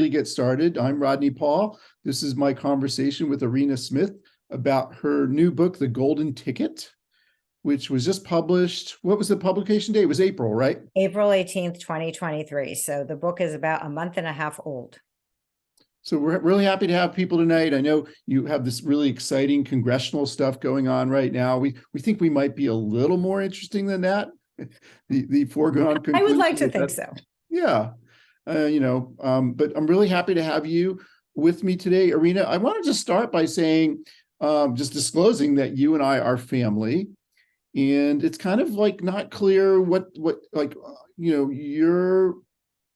Get started. I'm Rodney Paul. This is my conversation with Irena Smith about her new book, The Golden Ticket, which was just published. What was the publication date? It was April, right? April 18th, 2023. So the book is about a month and a half old. So we're really happy to have people tonight. I know you have this really exciting congressional stuff going on right now. We think we might be a little more interesting than that. The foregone conclusion. I would like to think so. Yeah. But I'm really happy to have you with me today, Irena. I wanted to start by saying, just disclosing that you and I are family, and it's kind of like not clear what your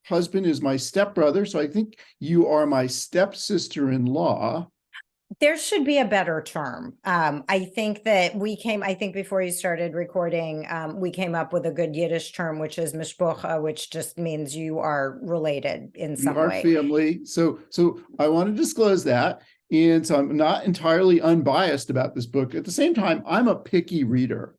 husband is my stepbrother, so I think you are my stepsister-in-law. There should be a better term. I think before you started recording, we came up with a good Yiddish term, which is mishpocha, which just means you are related in some way. We are family. So I want to disclose that. And so I'm not entirely unbiased about this book. At the same time, I'm a picky reader.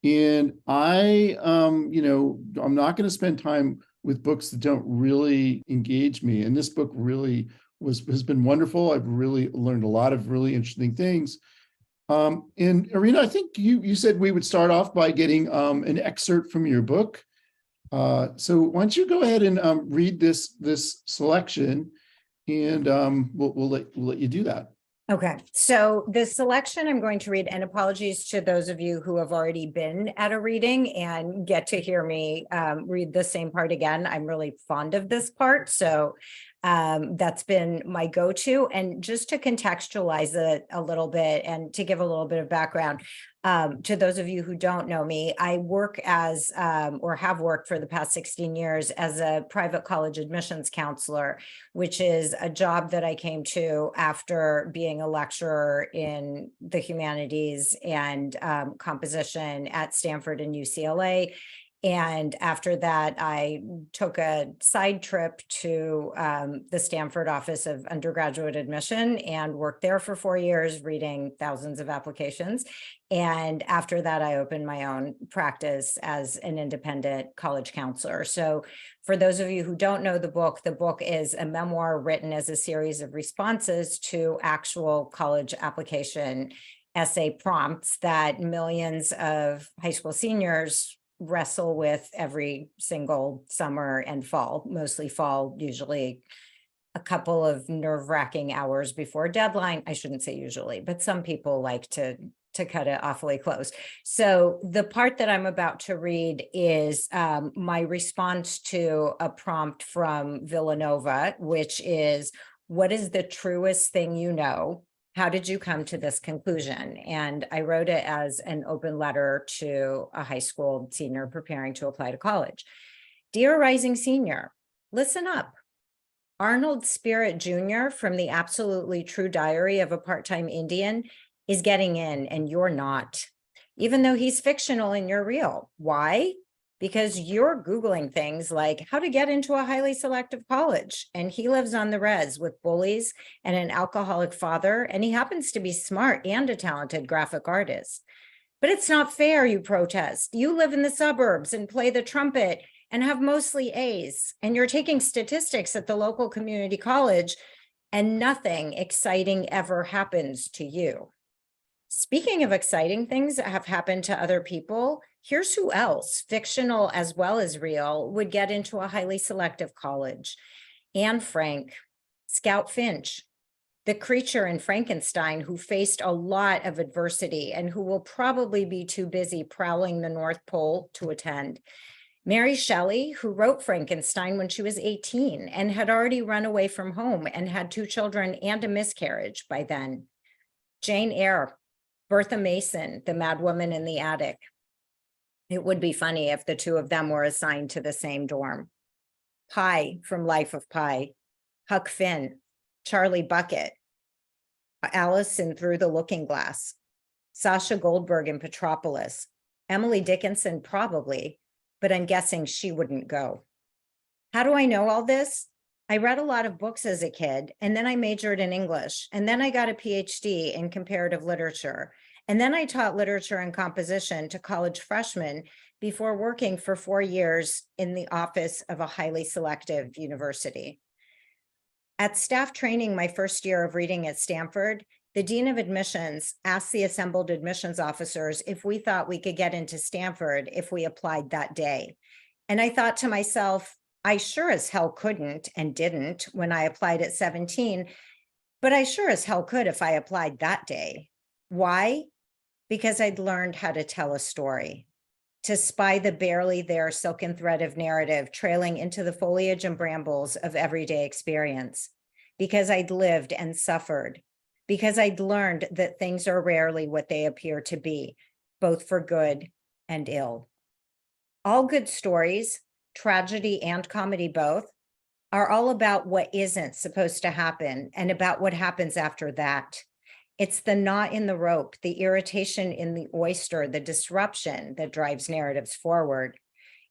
And I'm not going to spend time with books that don't really engage me. And this book really has been wonderful. I've really learned a lot of really interesting things. And Irena, I think you said we would start off by getting an excerpt from your book. So why don't you go ahead and read this selection, and we'll let you do that. Okay, so the selection I'm going to read, and apologies to those of you who have already been at a reading and get to hear me read the same part again. I'm really fond of this part, so that's been my go-to. And just to contextualize it a little bit and to give a little bit of background, to those of you who don't know me, I work as, or have worked for the past 16 years as a private college admissions counselor, which is a job that I came to after being a lecturer in the humanities and composition at Stanford and UCLA. And after that, I took a side trip to the Stanford Office of Undergraduate Admission and worked there for 4 years, reading thousands of applications. And after that, I opened my own practice as an independent college counselor. So for those of you who don't know the book is a memoir written as a series of responses to actual college application essay prompts that millions of high school seniors wrestle with every single summer and fall, mostly fall, usually a couple of nerve-wracking hours before deadline. I shouldn't say usually, but some people like to cut it awfully close. So the part that I'm about to read is my response to a prompt from Villanova, which is, what is the truest thing you know? How did you come to this conclusion? And I wrote it as an open letter to a high school senior preparing to apply to college. Dear rising senior, listen up. Arnold Spirit Jr. from the Absolutely True Diary of a Part-Time Indian is getting in and you're not, even though he's fictional and you're real. Why? Because you're Googling things like how to get into a highly selective college, and he lives on the res with bullies and an alcoholic father, and he happens to be smart and a talented graphic artist. But it's not fair, you protest. You live in the suburbs and play the trumpet and have mostly A's, and you're taking statistics at the local community college, and nothing exciting ever happens to you. Speaking of exciting things that have happened to other people, here's who else, fictional as well as real, would get into a highly selective college. Anne Frank, Scout Finch, the creature in Frankenstein who faced a lot of adversity and who will probably be too busy prowling the North Pole to attend. Mary Shelley, who wrote Frankenstein when she was 18 and had already run away from home and had 2 children and a miscarriage by then. Jane Eyre, Bertha Mason, the madwoman in the attic. It would be funny if the 2 of them were assigned to the same dorm. Pi from Life of Pi, Huck Finn, Charlie Bucket, Alice in Through the Looking Glass, Sasha Goldberg in Petropolis, Emily Dickinson probably, but I'm guessing she wouldn't go. How do I know all this? I read a lot of books as a kid, and then I majored in English, and then I got a PhD in comparative literature, and then I taught literature and composition to college freshmen before working for 4 years in the office of a highly selective university. At staff training, my first year of reading at Stanford, the dean of admissions asked the assembled admissions officers if we thought we could get into Stanford if we applied that day. And I thought to myself, I sure as hell couldn't and didn't when I applied at 17, but I sure as hell could if I applied that day. Why? Because I'd learned how to tell a story, to spy the barely there silken thread of narrative trailing into the foliage and brambles of everyday experience, because I'd lived and suffered, because I'd learned that things are rarely what they appear to be, both for good and ill. All good stories, tragedy and comedy both, are all about what isn't supposed to happen and about what happens after that. It's the knot in the rope, the irritation in the oyster, the disruption that drives narratives forward.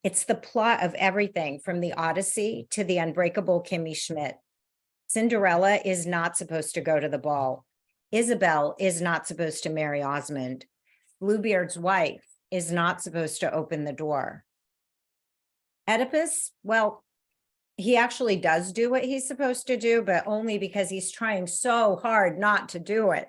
It's the plot of everything from the Odyssey to the unbreakable Kimmy Schmidt. Cinderella is not supposed to go to the ball. Isabel is not supposed to marry Osmond. Bluebeard's wife is not supposed to open the door. Oedipus, well, he actually does do what he's supposed to do, but only because he's trying so hard not to do it.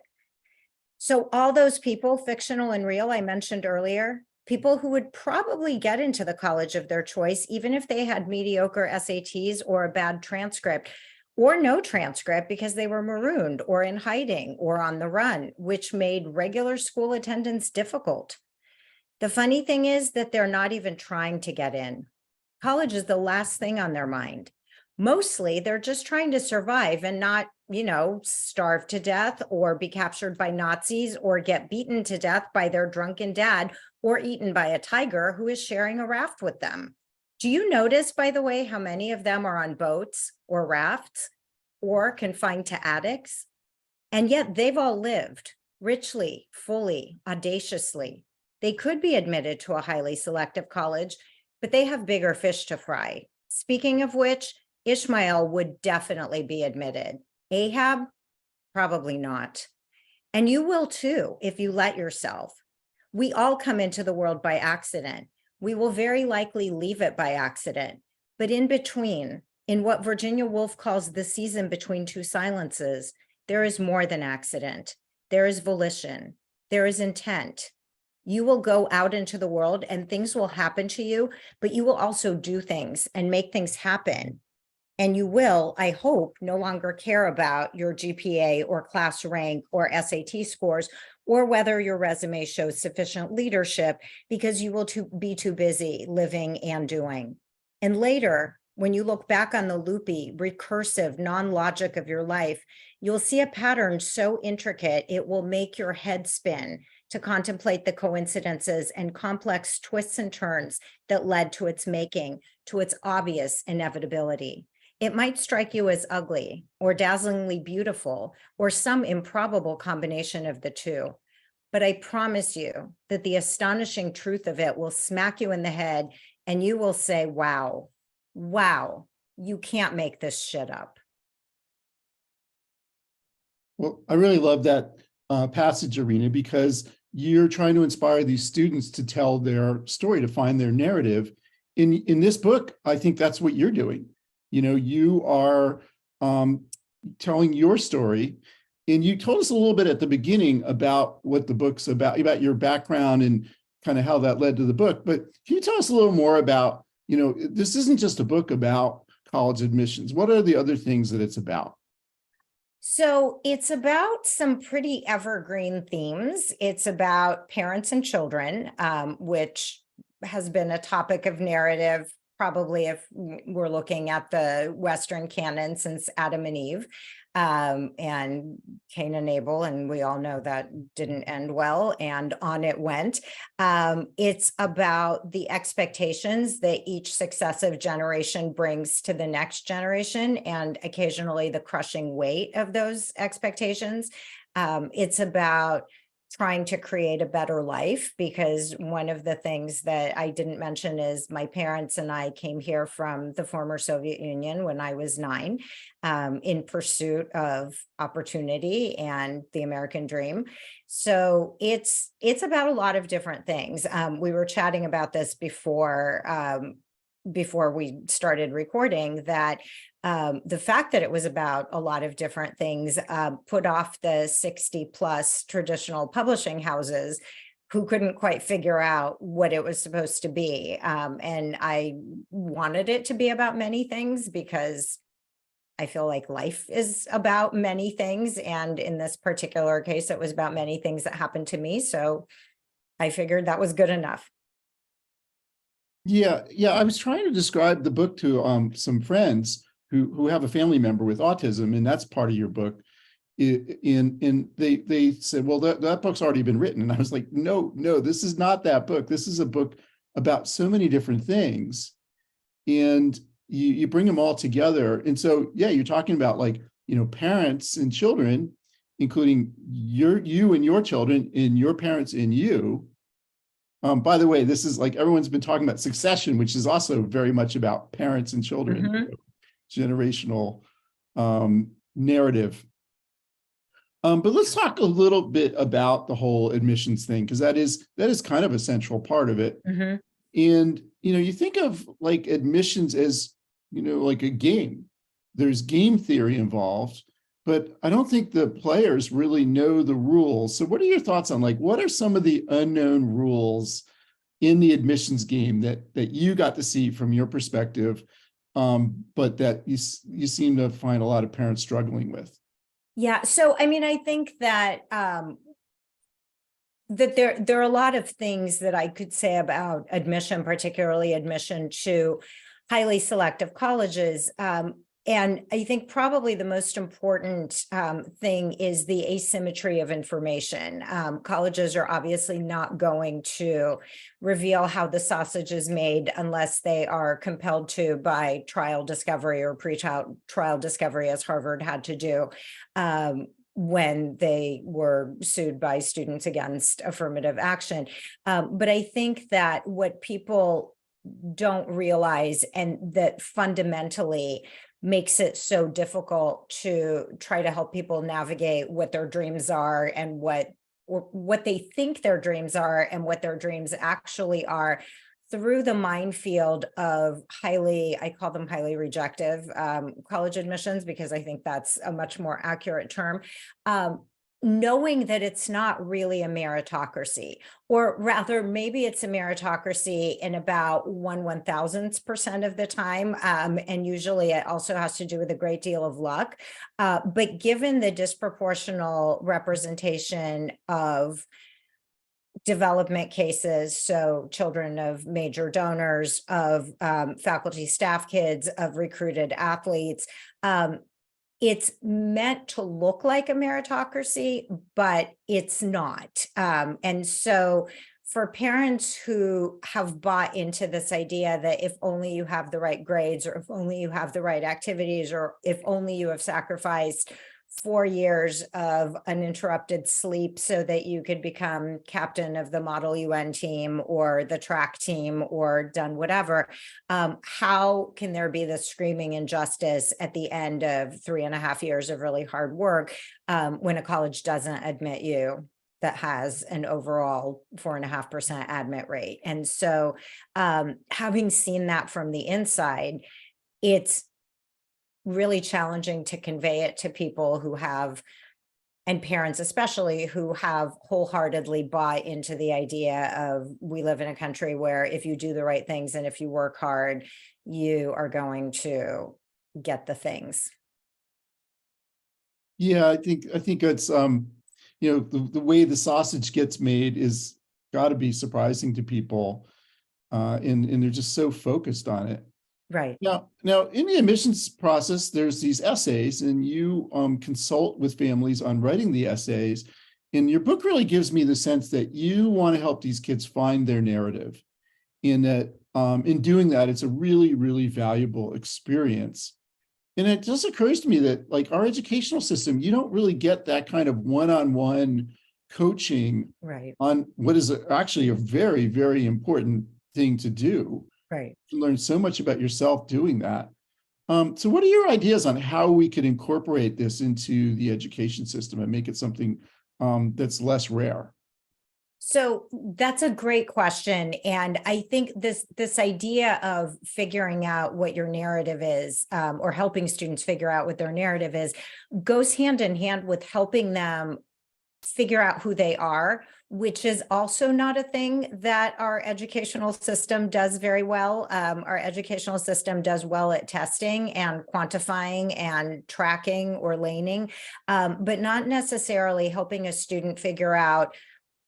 So all those people, fictional and real, I mentioned earlier, people who would probably get into the college of their choice, even if they had mediocre SATs or a bad transcript, or no transcript because they were marooned or in hiding or on the run, which made regular school attendance difficult. The funny thing is that they're not even trying to get in. College is the last thing on their mind. Mostly they're just trying to survive and not, starve to death or be captured by Nazis or get beaten to death by their drunken dad or eaten by a tiger who is sharing a raft with them. Do you notice, by the way, how many of them are on boats or rafts or confined to attics? And yet they've all lived richly, fully, audaciously. They could be admitted to a highly selective college, but they have bigger fish to fry. Speaking of which, Ishmael would definitely be admitted. Ahab, probably not. And you will too, if you let yourself. We all come into the world by accident. We will very likely leave it by accident. But in between, in what Virginia Woolf calls the season between two silences, there is more than accident. There is volition. There is intent. You will go out into the world and things will happen to you, but you will also do things and make things happen. And you will, I hope, no longer care about your GPA or class rank or SAT scores, or whether your resume shows sufficient leadership, because you will be too busy living and doing. And later, when you look back on the loopy, recursive, non-logic of your life, you'll see a pattern so intricate it will make your head spin to contemplate the coincidences and complex twists and turns that led to its making, to its obvious inevitability. It might strike you as ugly or dazzlingly beautiful or some improbable combination of the two. But I promise you that the astonishing truth of it will smack you in the head and you will say, wow, you can't make this shit up. Well, I really love that passage, Irena, because you're trying to inspire these students to tell their story, to find their narrative. In this book, I think that's what you're doing. You are telling your story, and you told us a little bit at the beginning about what the book's about your background and kind of how that led to the book. But can you tell us a little more about, this isn't just a book about college admissions. What are the other things that it's about? So it's about some pretty evergreen themes. It's about parents and children, which has been a topic of narrative, probably if we're looking at the Western canon, since Adam and Eve, and Cain and Abel, and we all know that didn't end well, and on it went. It's about the expectations that each successive generation brings to the next generation, and occasionally the crushing weight of those expectations. It's about trying to create a better life, because one of the things that I didn't mention is my parents and I came here from the former Soviet Union when I was 9, in pursuit of opportunity and the American dream. So it's about a lot of different things. We were chatting about this before. before we started recording that the fact that it was about a lot of different things put off the 60 plus traditional publishing houses who couldn't quite figure out what it was supposed to be. And I wanted it to be about many things because I feel like life is about many things. And in this particular case, it was about many things that happened to me. So I figured that was good enough. Yeah, I was trying to describe the book to some friends who have a family member with autism, and that's part of your book. They said, well, that book's already been written. And I was like, no, this is not that book. This is a book about so many different things. And you bring them all together. And so, yeah, you're talking about like, parents and children, including you and your children and your parents and you. By the way, this is like everyone's been talking about Succession, which is also very much about parents and children, generational narrative. But let's talk a little bit about the whole admissions thing, because that is kind of a central part of it. And you think of like admissions as like a game. There's game theory involved, but I don't think the players really know the rules. So what are your thoughts on like what are some of the unknown rules in the admissions game that you got to see from your perspective, but that you seem to find a lot of parents struggling with? Yeah. So, I mean, I think that that there are a lot of things that I could say about admission, particularly admission to highly selective colleges. And I think probably the most important thing is the asymmetry of information. Colleges are obviously not going to reveal how the sausage is made unless they are compelled to by trial discovery or pre-trial discovery, as Harvard had to do when they were sued by students against affirmative action. But I think that what people don't realize, and that fundamentally makes it so difficult to try to help people navigate what their dreams are and what they think their dreams are and what their dreams actually are, through the minefield of I call them highly rejective college admissions, because I think that's a much more accurate term. Knowing that it's not really a meritocracy, or rather maybe it's a meritocracy in about 1/1000th% of the time. And usually it also has to do with a great deal of luck. But given the disproportional representation of development cases, so children of major donors, of faculty staff kids, of recruited athletes, it's meant to look like a meritocracy, but it's not. And so for parents who have bought into this idea that if only you have the right grades, or if only you have the right activities, or if only you have sacrificed 4 years of uninterrupted sleep so that you could become captain of the Model UN team or the track team or done whatever, how can there be this screaming injustice at the end of 3.5 years of really hard work when a college doesn't admit you that has an overall 4.5% admit rate? And so having seen that from the inside, it's really challenging to convey it to people who have, and parents especially, who have wholeheartedly bought into the idea of, we live in a country where if you do the right things and if you work hard, you are going to get the things. Yeah, I think it's the way the sausage gets made is got to be surprising to people, and they're just so focused on it. Right. Now, in the admissions process, there's these essays, and you consult with families on writing the essays. And your book really gives me the sense that you want to help these kids find their narrative. In that, in doing that, it's a really, really valuable experience. And it just occurs to me that, like, our educational system, you don't really get that kind of one-on-one coaching, right, on what is actually a very, very important thing to do. Right. You learn so much about yourself doing that. So what are your ideas on how we could incorporate this into the education system and make it something that's less rare? So that's a great question. And I think this idea of figuring out what your narrative is, or helping students figure out what their narrative is, goes hand in hand with helping them figure out who they are, which is also not a thing that our educational system does very well. Our educational system does well at testing and quantifying and tracking or laning, but not necessarily helping a student figure out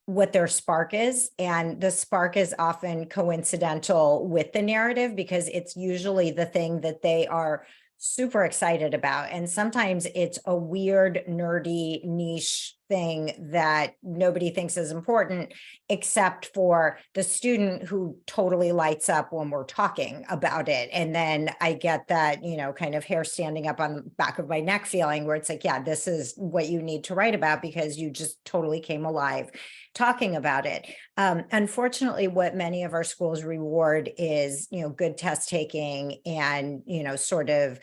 what their spark is. And the spark is often coincidental with the narrative because it's usually the thing that they are super excited about. And sometimes it's a weird, nerdy, niche thing that nobody thinks is important, except for the student who totally lights up when we're talking about it. And then I get that, kind of hair standing up on the back of my neck feeling where it's like, yeah, this is what you need to write about because you just totally came alive talking about it. Unfortunately, what many of our schools reward is, good test taking and, sort of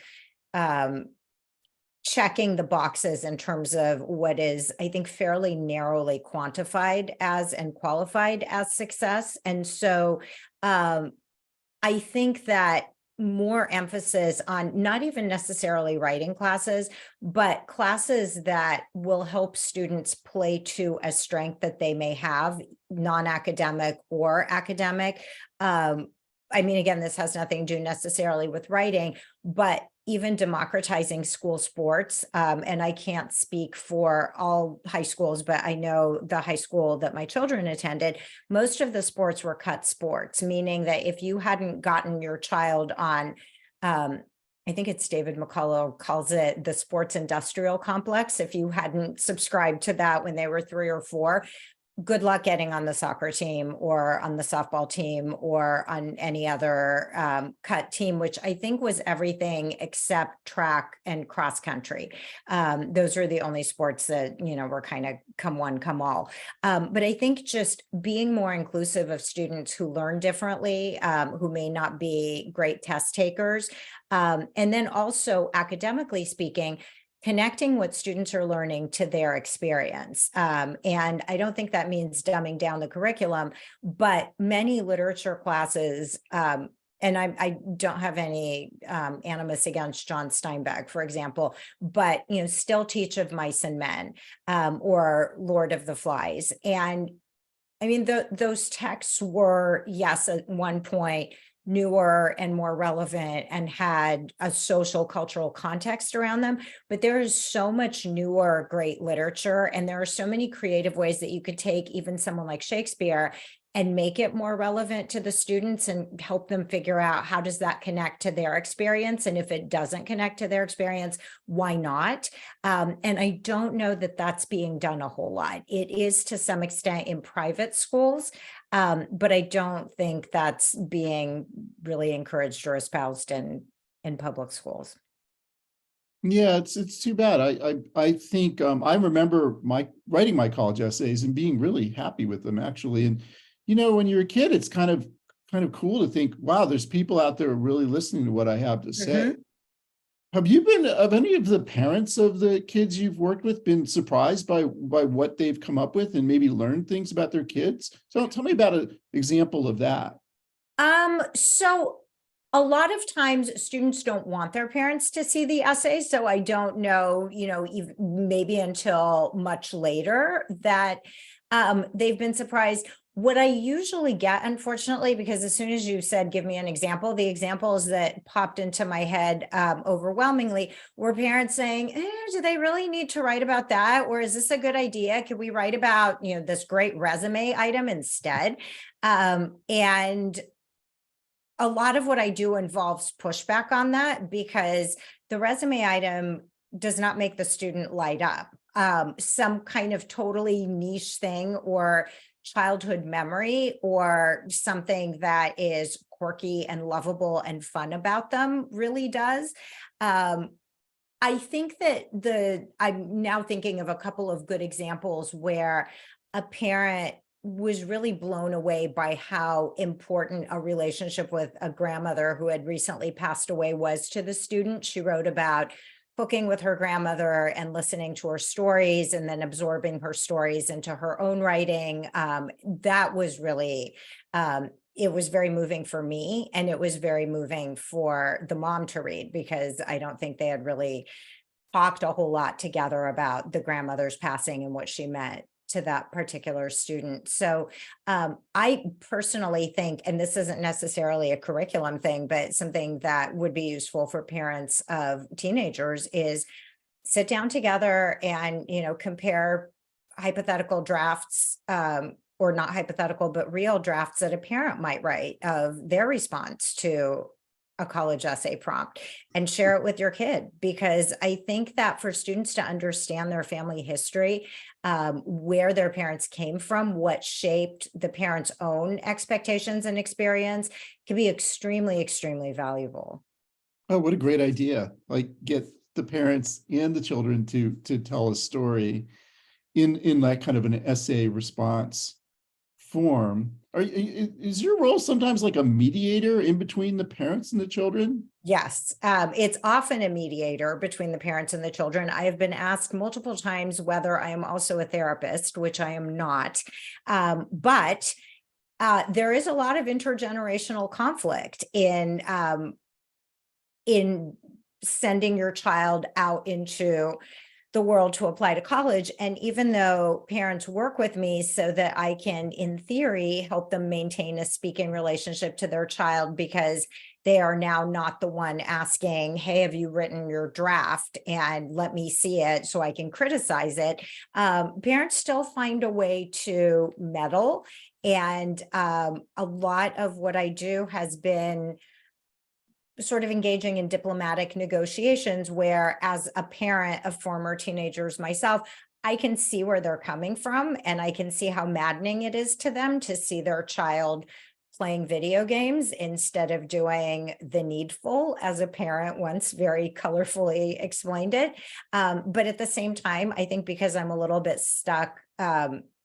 checking the boxes in terms of what is, I think, fairly narrowly quantified as and qualified as success. And so I think that more emphasis on not even necessarily writing classes, but classes that will help students play to a strength that they may have, non-academic or academic. Again, this has nothing to do necessarily with writing, but even democratizing school sports. And I can't speak for all high schools, but I know the high school that my children attended, most of the sports were cut sports, meaning that if you hadn't gotten your child on, I think it's David McCullough calls it the sports industrial complex. If you hadn't subscribed to that when they were 3 or 4, good luck getting on the soccer team or on the softball team or on any other cut team, which I think was everything except track and cross country. Those are the only sports that, were kind of come one, come all. But I think just being more inclusive of students who learn differently, who may not be great test takers. And then also academically speaking, connecting what students are learning to their experience. And I don't think that means dumbing down the curriculum, but many literature classes, and I don't have any animus against John Steinbeck, for example, but, still teach of Mice and Men or Lord of the Flies. And those texts were, yes, at one point, newer and more relevant and had a social cultural context around them, but there is so much newer great literature, and there are so many creative ways that you could take even someone like Shakespeare and make it more relevant to the students and help them figure out how does that connect to their experience, and if it doesn't connect to their experience, why not? And I don't know that that's being done a whole lot. It is to some extent in private schools, but I don't think that's being really encouraged or espoused in public schools. Yeah, it's too bad. I think I remember writing my college essays and being really happy with them, actually. And when you're a kid, it's kind of cool to think, wow, there's people out there really listening to what I have to say. Have any of the parents of the kids you've worked with been surprised by what they've come up with and maybe learned things about their kids? So tell me about an example of that. So a lot of times students don't want their parents to see the essays. So I don't know, maybe until much later that they've been surprised. What I usually get, unfortunately, because as soon as you said, give me an example, the examples that popped into my head overwhelmingly were parents saying, do they really need to write about that? Or is this a good idea? Could we write about, this great resume item instead? And a lot of what I do involves pushback on that, because the resume item does not make the student light up. Some kind of totally niche thing or childhood memory or something that is quirky and lovable and fun about them really does. I think that I'm now thinking of a couple of good examples where a parent was really blown away by how important a relationship with a grandmother who had recently passed away was to the student. She wrote about cooking with her grandmother and listening to her stories and then absorbing her stories into her own writing. That was really, it was very moving for me, and it was very moving for the mom to read, because I don't think they had really talked a whole lot together about the grandmother's passing and what she meant to that particular student. So I personally think, and this isn't necessarily a curriculum thing, but something that would be useful for parents of teenagers, is sit down together and, compare hypothetical drafts, or not hypothetical, but real drafts that a parent might write of their response to a college essay prompt, and share it with your kid. Because I think that for students to understand their family history, where their parents came from, what shaped the parents' own expectations and experience, can be extremely, extremely valuable. Oh, what a great idea. Like, get the parents and the children to tell a story in that kind of an essay response form. Is your role sometimes like a mediator in between the parents and the children? Yes, it's often a mediator between the parents and the children. I have been asked multiple times whether I am also a therapist, which I am not. But there is a lot of intergenerational conflict in sending your child out into the world to apply to college. And even though parents work with me so that I can, in theory, help them maintain a speaking relationship to their child, because they are now not the one asking, hey, have you written your draft and let me see it so I can criticize it, parents still find a way to meddle. And a lot of what I do has been sort of engaging in diplomatic negotiations, where, as a parent of former teenagers myself, I can see where they're coming from, and I can see how maddening it is to them to see their child playing video games instead of doing the needful, as a parent once very colorfully explained it. But at the same time, I think because I'm a little bit stuck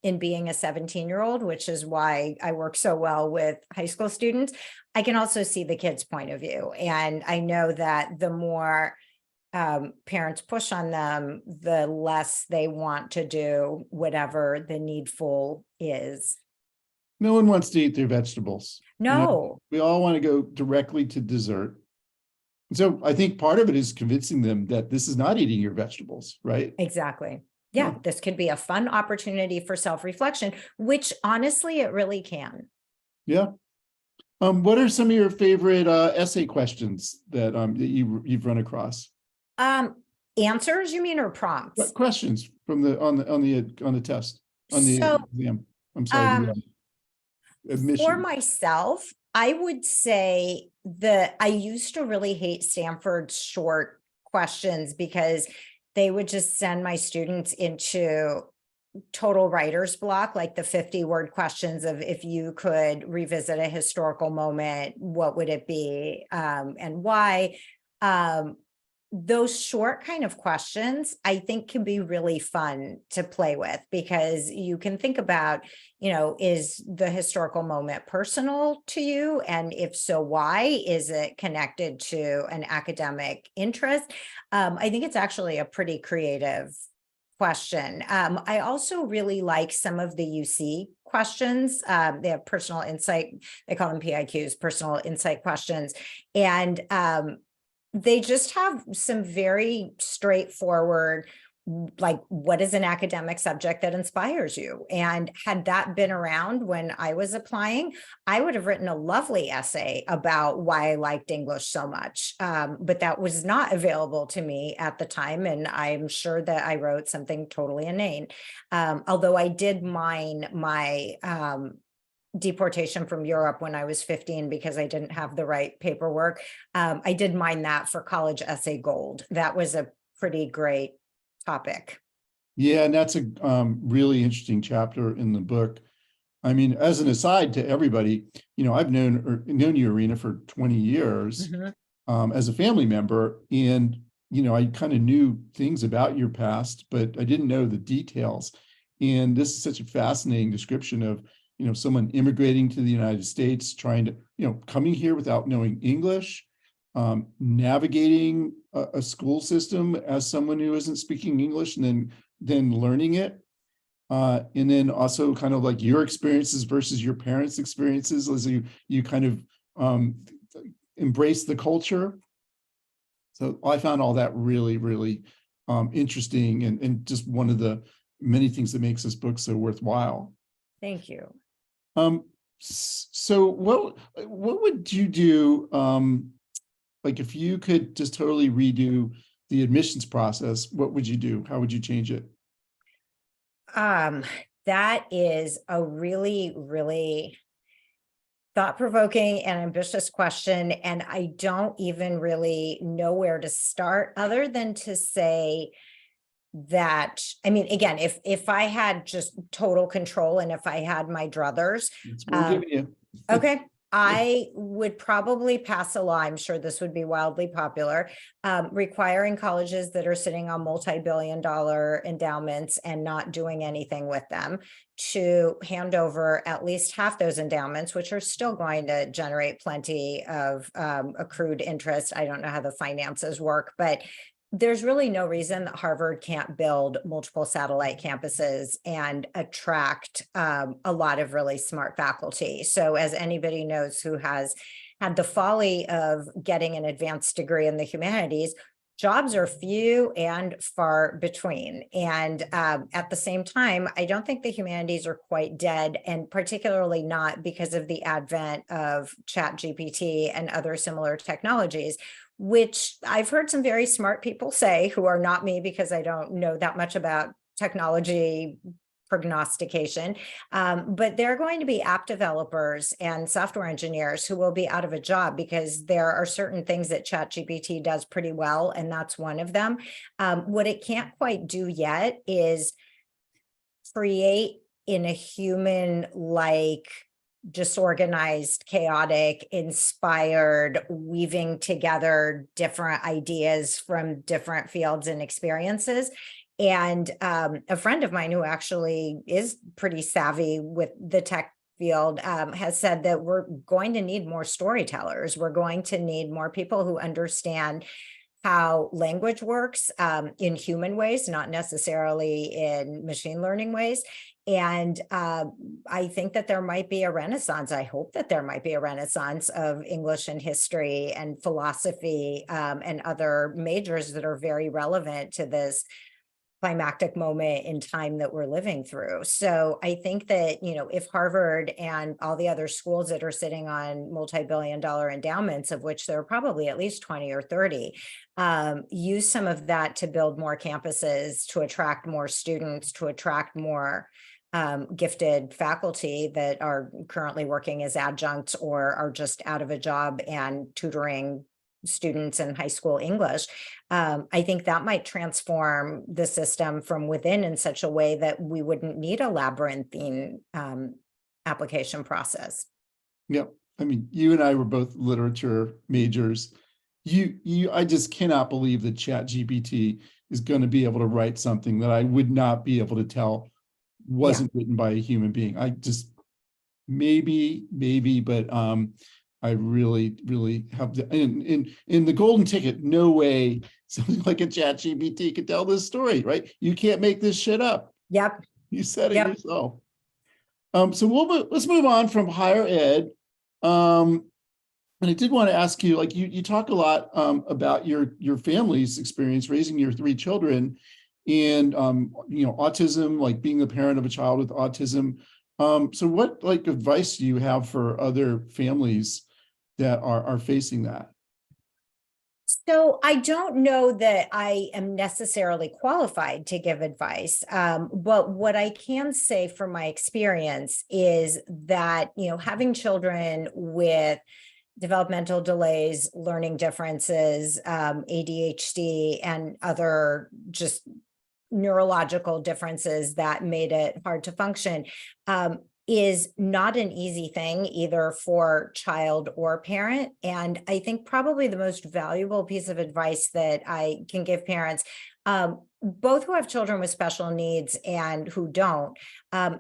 in being a 17-year-old, which is why I work so well with high school students, I can also see the kids' point of view. And I know that the more parents push on them, the less they want to do whatever the needful is. No one wants to eat their vegetables. No. We all want to go directly to dessert. So I think part of it is convincing them that this is not eating your vegetables, right? Exactly. Yeah, this could be a fun opportunity for self-reflection, which honestly, it really can. Yeah. What are some of your favorite essay questions that you've run across? Answers, you mean, or prompts? Questions from on the test, on the exam. I'm sorry, the admission. For myself, I would say that I used to really hate Stanford's short questions, because they would just send my students into total writer's block, like the 50-word questions of, if you could revisit a historical moment, what would it be, and why? Those short kind of questions, I think, can be really fun to play with, because you can think about, is the historical moment personal to you? And if so, why? Is it connected to an academic interest? I think it's actually a pretty creative question. I also really like some of the UC questions. They have personal insight. They call them PIQs, personal insight questions. And they just have some very straightforward, like, what is an academic subject that inspires you? And had that been around when I was applying, I would have written a lovely essay about why I liked English so much. But that was not available to me at the time. And I'm sure that I wrote something totally inane. Although I did mine my deportation from Europe when I was 15, because I didn't have the right paperwork. I did mine that for college essay gold. That was a pretty great topic. Yeah, and that's a really interesting chapter in the book. I mean, as an aside to everybody, I've known you, Irena, for 20 years as a family member, and I kind of knew things about your past, but I didn't know the details. And this is such a fascinating description of someone immigrating to the United States, trying to, coming here without knowing English, navigating a school system as someone who isn't speaking English, and then learning it. And then also kind of like your experiences versus your parents' experiences as you kind of embrace the culture. So I found all that really, really interesting, and just one of the many things that makes this book so worthwhile. Thank you. So what would you do, like if you could just totally redo the admissions process, what would you do? How would you change it? That is a really, really thought-provoking and ambitious question. And I don't even really know where to start other than to say that, I mean, again, if I had just total control and if I had my druthers, That's what we're giving you. okay, I would probably pass a law. I'm sure this would be wildly popular, requiring colleges that are sitting on multi-billion-dollar endowments and not doing anything with them to hand over at least half those endowments, which are still going to generate plenty of accrued interest. I don't know how the finances work, but there's really no reason that Harvard can't build multiple satellite campuses and attract a lot of really smart faculty. So as anybody knows who has had the folly of getting an advanced degree in the humanities, jobs are few and far between. And at the same time, I don't think the humanities are quite dead, and particularly not because of the advent of ChatGPT and other similar technologies, which I've heard some very smart people say, who are not me because I don't know that much about technology prognostication, but they're going to be app developers and software engineers who will be out of a job because there are certain things that ChatGPT does pretty well, and that's one of them. What it can't quite do yet is create in a human-like, disorganized, chaotic, inspired, weaving together different ideas from different fields and experiences. And a friend of mine who actually is pretty savvy with the tech field has said that we're going to need more storytellers. We're going to need more people who understand how language works in human ways, not necessarily in machine learning ways. And I think that there might be a renaissance. I hope that there might be a renaissance of English and history and philosophy and other majors that are very relevant to this climactic moment in time that we're living through. So I think that, you know, if Harvard and all the other schools that are sitting on multi-billion-dollar endowments, of which there are probably at least 20 or 30, use some of that to build more campuses, to attract more students, to attract more gifted faculty that are currently working as adjuncts or are just out of a job and tutoring students in high school English, I think that might transform the system from within in such a way that we wouldn't need a labyrinthine application process. Yeah, I mean, you and I were both literature majors. I just cannot believe that ChatGPT is going to be able to write something that I would not be able to tell wasn't written by a human being. I just maybe, but I really, really have the in the golden ticket, no way something like a ChatGPT could tell this story, right? You can't make this shit up. Yep. You said it yourself. So let's move on from higher ed. And I did want to ask you, like you talk a lot about your family's experience raising your 3 children, and you know, autism, like being the parent of a child with autism. So what like advice do you have for other families that are facing that? So I don't know that I am necessarily qualified to give advice, but what I can say from my experience is that, you know, having children with developmental delays, learning differences, ADHD, and other just neurological differences that made it hard to function, is not an easy thing either for child or parent. And I think probably the most valuable piece of advice that I can give parents, both who have children with special needs and who don't,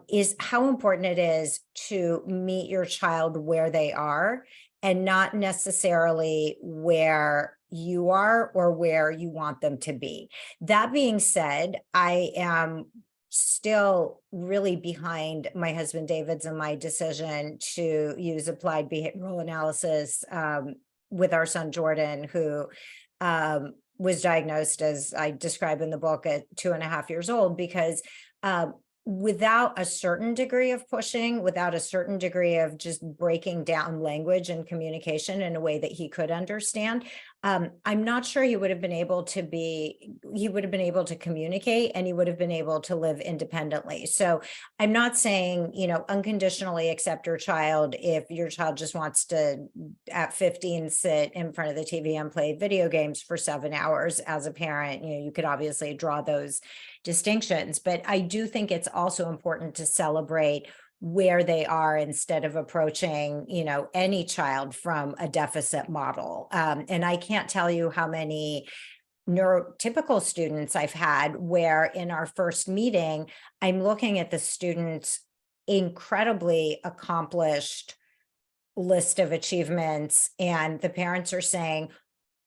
is how important it is to meet your child where they are and not necessarily where you are or where you want them to be. That being said, I am still really behind my husband David's and my decision to use applied behavioral analysis with our son Jordan, who was diagnosed, as I describe in the book, at 2.5 years old, because without a certain degree of pushing, without a certain degree of just breaking down language and communication in a way that he could understand, I'm not sure he would have been able to communicate, and he would have been able to live independently. So I'm not saying, unconditionally accept your child if your child just wants to, at 15, sit in front of the TV and play video games for 7 hours. As a parent, you could obviously draw those distinctions, but I do think it's also important to celebrate where they are instead of approaching, any child from a deficit model. And I can't tell you how many neurotypical students I've had where in our first meeting, I'm looking at the student's incredibly accomplished list of achievements, and the parents are saying,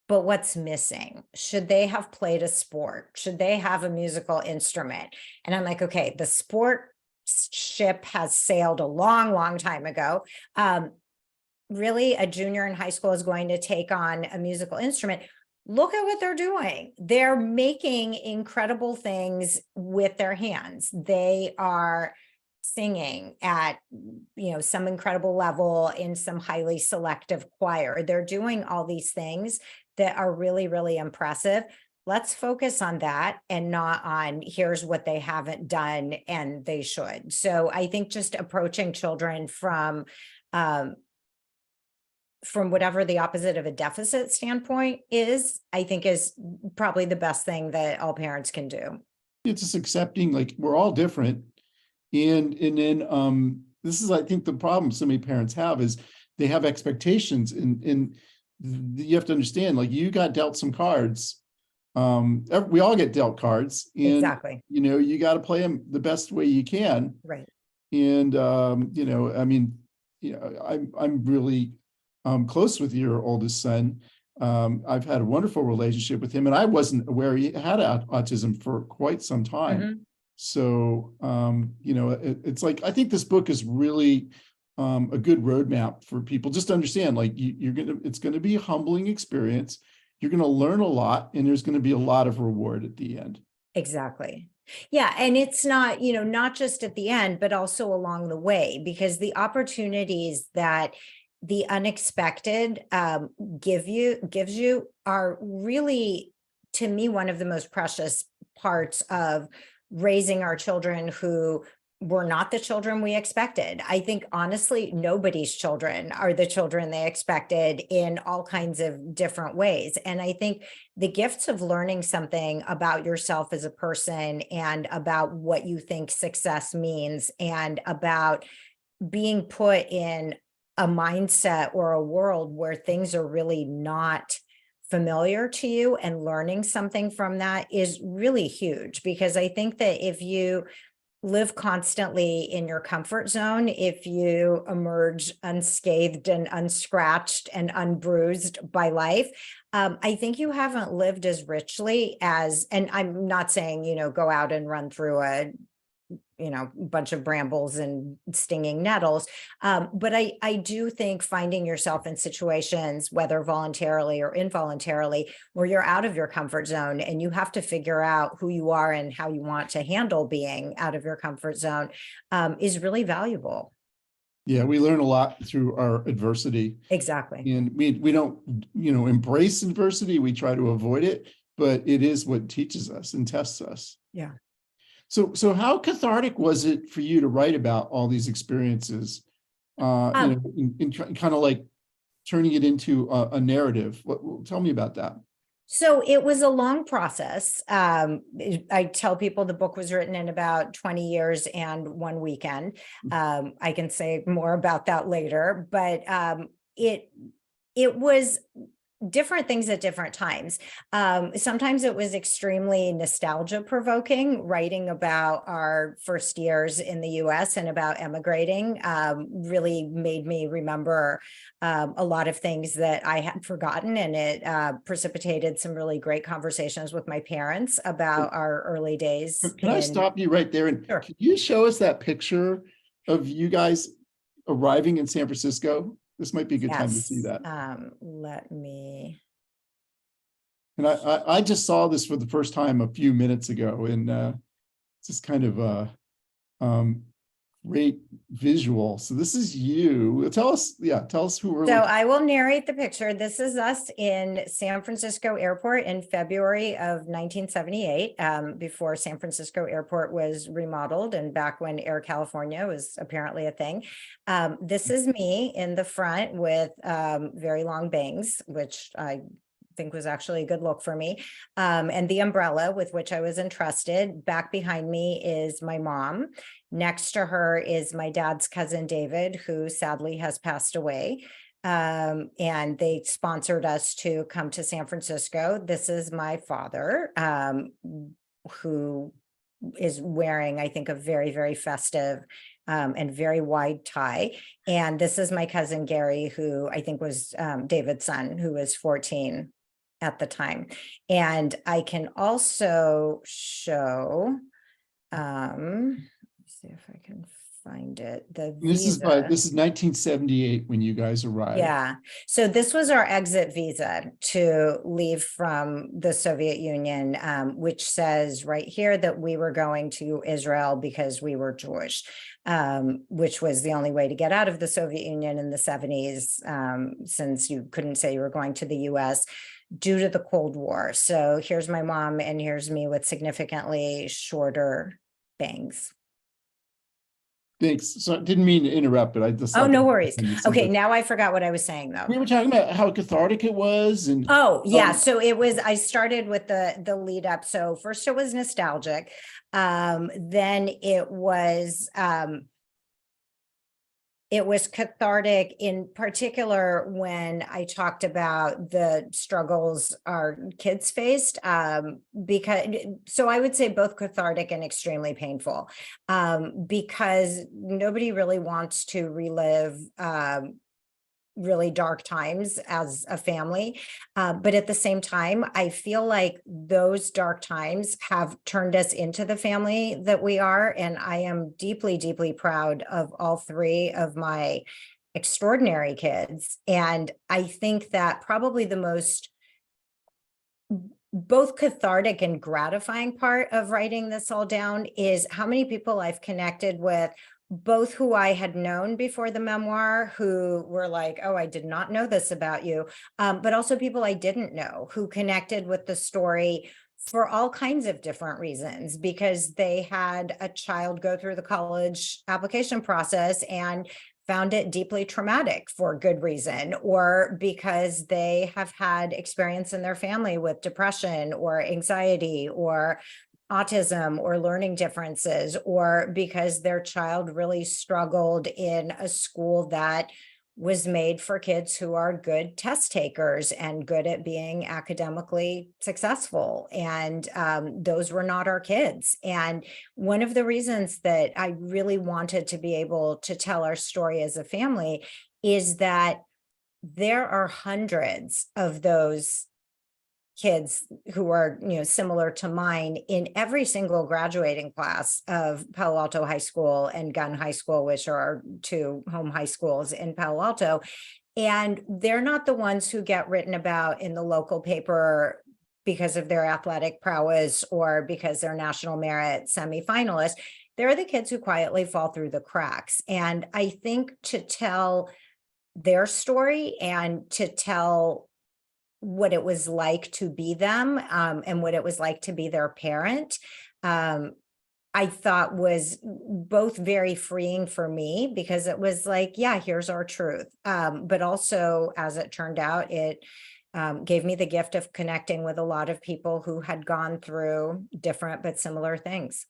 but what's missing? Should they have played a sport? Should they have a musical instrument? And I'm like, okay, the sport ship has sailed a long, long time ago. Really, a junior in high school is going to take on a musical instrument. Look at what they're doing. They're making incredible things with their hands. They are singing at, some incredible level in some highly selective choir. They're doing all these things that are really, really impressive. Let's focus on that and not on here's what they haven't done and they should. So I think just approaching children from whatever the opposite of a deficit standpoint is, I think is probably the best thing that all parents can do. It's just accepting, like, we're all different. And then this is, I think, the problem so many parents have is they have expectations, and you have to understand, like, you got dealt some cards. We all get dealt cards, and Exactly. You got to play them the best way you can. Right. And I'm really close with your oldest son. I've had a wonderful relationship with him, and I wasn't aware he had autism for quite some time. Mm-hmm. So it's like, I think this book is really a good roadmap for people. Just to understand, like, it's gonna be a humbling experience. You're gonna learn a lot, and there's gonna be a lot of reward at the end. Exactly. Yeah. And it's not, not just at the end, but also along the way, because the opportunities that the unexpected gives you are really, to me, one of the most precious parts of raising our children who were not the children we expected. I think, honestly, nobody's children are the children they expected in all kinds of different ways. And I think the gifts of learning something about yourself as a person, and about what you think success means, and about being put in a mindset or a world where things are really not familiar to you, and learning something from that is really huge. Because I think that if you live constantly in your comfort zone, if you emerge unscathed and unscratched and unbruised by life, I think you haven't lived as richly as, and I'm not saying, go out and run through a bunch of brambles and stinging nettles. But I do think finding yourself in situations, whether voluntarily or involuntarily, where you're out of your comfort zone and you have to figure out who you are and how you want to handle being out of your comfort zone, is really valuable. Yeah, we learn a lot through our adversity. Exactly. And we don't, embrace adversity. We try to avoid it, but it is what teaches us and tests us. Yeah. So how cathartic was it for you to write about all these experiences, in kind of like turning it into a narrative? Tell me about that. So it was a long process. I tell people the book was written in about 20 years and 1 weekend. I can say more about that later, but it was different things at different times. Sometimes it was extremely nostalgia provoking, writing about our first years in the US and about emigrating, really made me remember a lot of things that I had forgotten, and it precipitated some really great conversations with my parents about our early days. Can I stop you right there? And Sure. can you show us that picture of you guys arriving in San Francisco? This might be a good time to see that. Let me. And I just saw this for the first time a few minutes ago, and it's just kind of a great visual. So this is you. Tell us who we're So looking. I will narrate the picture. This is us in San Francisco Airport in February of 1978, before San Francisco Airport was remodeled and back when Air California was apparently a thing. This is me in the front with very long bangs, which I think was actually a good look for me, and the umbrella with which I was entrusted. Back behind me is my mom. Next to her is my dad's cousin David, who sadly has passed away. And they sponsored us to come to San Francisco. This is my father, who is wearing, I think, a very, very festive and very wide tie. And this is my cousin Gary, who I think was David's son, who was 14 at the time. And I can also show, see if I can find it. This is 1978 when you guys arrived. Yeah. So this was our exit visa to leave from the Soviet Union, which says right here that we were going to Israel because we were Jewish, which was the only way to get out of the Soviet Union in the 70s, since you couldn't say you were going to the US due to the Cold War. So here's my mom, and here's me with significantly shorter bangs. Thanks. So I didn't mean to interrupt, but I just. Oh, no worries. Okay, now I forgot what I was saying though. We were talking about how cathartic it was, and oh yeah, so it was. I started with the lead up. So first it was nostalgic, then it was cathartic, in particular when I talked about the struggles our kids faced, so I would say both cathartic and extremely painful, because nobody really wants to relive really dark times as a family. But at the same time, I feel like those dark times have turned us into the family that we are. And I am deeply, deeply proud of all three of my extraordinary kids. And I think that probably the most both cathartic and gratifying part of writing this all down is how many people I've connected with, both who I had known before the memoir, who were like, oh, I did not know this about you, but also people I didn't know who connected with the story for all kinds of different reasons, because they had a child go through the college application process and found it deeply traumatic for good reason, or because they have had experience in their family with depression or anxiety or autism or learning differences, or because their child really struggled in a school that was made for kids who are good test takers and good at being academically successful. And those were not our kids. And one of the reasons that I really wanted to be able to tell our story as a family is that there are hundreds of those kids who are, similar to mine in every single graduating class of Palo Alto High School and Gunn High School, which are our two home high schools in Palo Alto. And they're not the ones who get written about in the local paper because of their athletic prowess or because they're national merit semifinalists. They're the kids who quietly fall through the cracks. And I think to tell their story and to tell what it was like to be them, and what it was like to be their parent, I thought was both very freeing for me, because it was like, yeah, here's our truth. But also, as it turned out, it gave me the gift of connecting with a lot of people who had gone through different but similar things.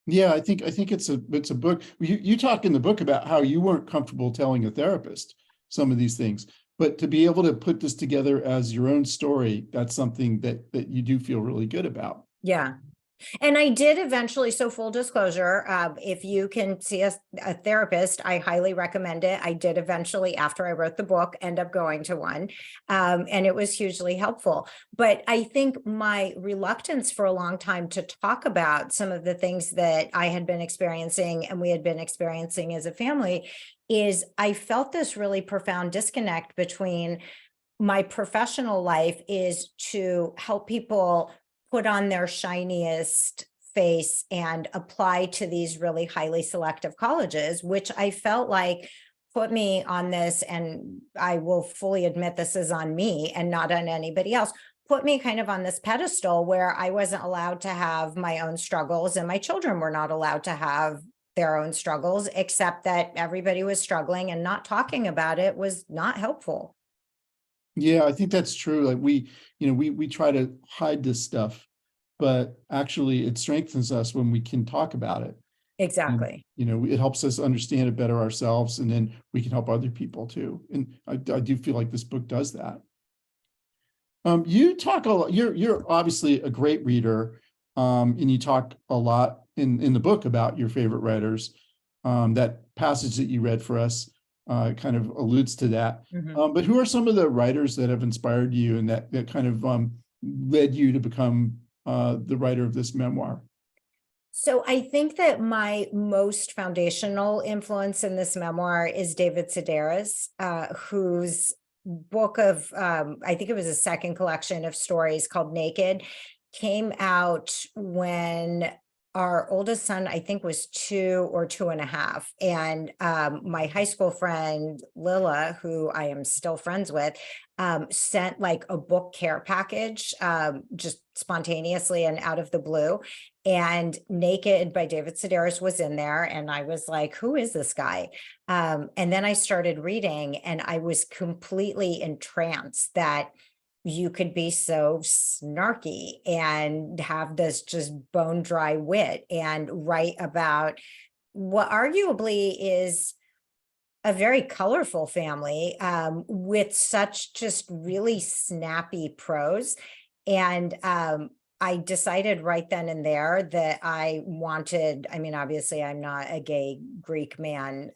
Yeah, I think it's a book. You talk in the book about how you weren't comfortable telling a therapist some of these things. But to be able to put this together as your own story, that's something that you do feel really good about. Yeah. And I did eventually, so full disclosure, if you can see a therapist, I highly recommend it. I did eventually, after I wrote the book, end up going to one, and it was hugely helpful. But I think my reluctance for a long time to talk about some of the things that I had been experiencing and we had been experiencing as a family is I felt this really profound disconnect between my professional life is to help people put on their shiniest face and apply to these really highly selective colleges, which I felt like put me on this, and I will fully admit this is on me and not on anybody else, put me kind of on this pedestal where I wasn't allowed to have my own struggles and my children were not allowed to have their own struggles, except that everybody was struggling and not talking about it was not helpful. Yeah, I think that's true. Like we try to hide this stuff, but actually it strengthens us when we can talk about it. And, Exactly. it helps us understand it better ourselves, and then we can help other people too. And I do feel like this book does that. You talk a lot, you're obviously a great reader, and you talk a lot in the book about your favorite writers. That passage that you read for us kind of alludes to that. But who are some of the writers that have inspired you and that kind of led you to become the writer of this memoir? So I think that my most foundational influence in this memoir is David Sedaris, whose book of, I think it was a second collection of stories called Naked, came out when our oldest son, I think, was 2 or 2.5. And my high school friend, Lila, who I am still friends with, sent like a book care package just spontaneously and out of the blue. And Naked by David Sedaris was in there. And I was like, who is this guy? And then I started reading and I was completely entranced that you could be so snarky and have this just bone dry wit and write about what arguably is a very colorful family with such just really snappy prose. And I decided right then and there that I wanted, I mean, obviously I'm not a gay Greek man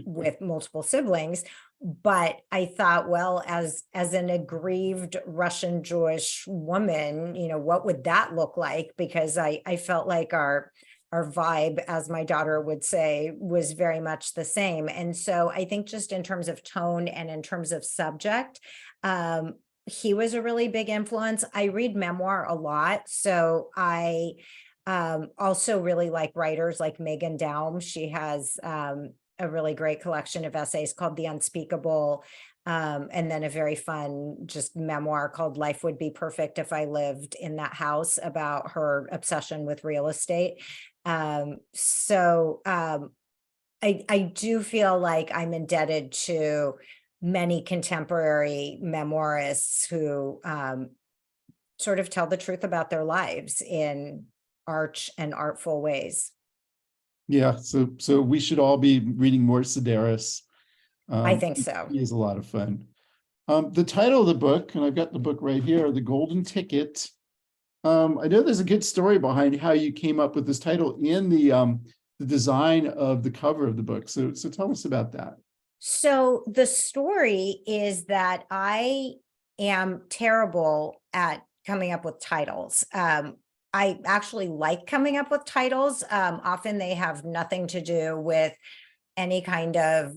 with multiple siblings, but I thought, well, as an aggrieved Russian Jewish woman, what would that look like? Because I felt like our vibe, as my daughter would say, was very much the same. And so I think just in terms of tone and in terms of subject, he was a really big influence. I read memoir a lot. So I also really like writers like Megan Daum. She has a really great collection of essays called The Unspeakable. And then a very fun just memoir called Life Would Be Perfect If I Lived in That House, about her obsession with real estate. I do feel like I'm indebted to many contemporary memoirists who sort of tell the truth about their lives in arch and artful ways. Yeah, so we should all be reading more Sedaris. I think so. He is a lot of fun. The title of the book, and I've got the book right here, The Golden Ticket. I know there's a good story behind how you came up with this title in the design of the cover of the book. So tell us about that. So the story is that I am terrible at coming up with titles. I actually like coming up with titles. Often they have nothing to do with any kind of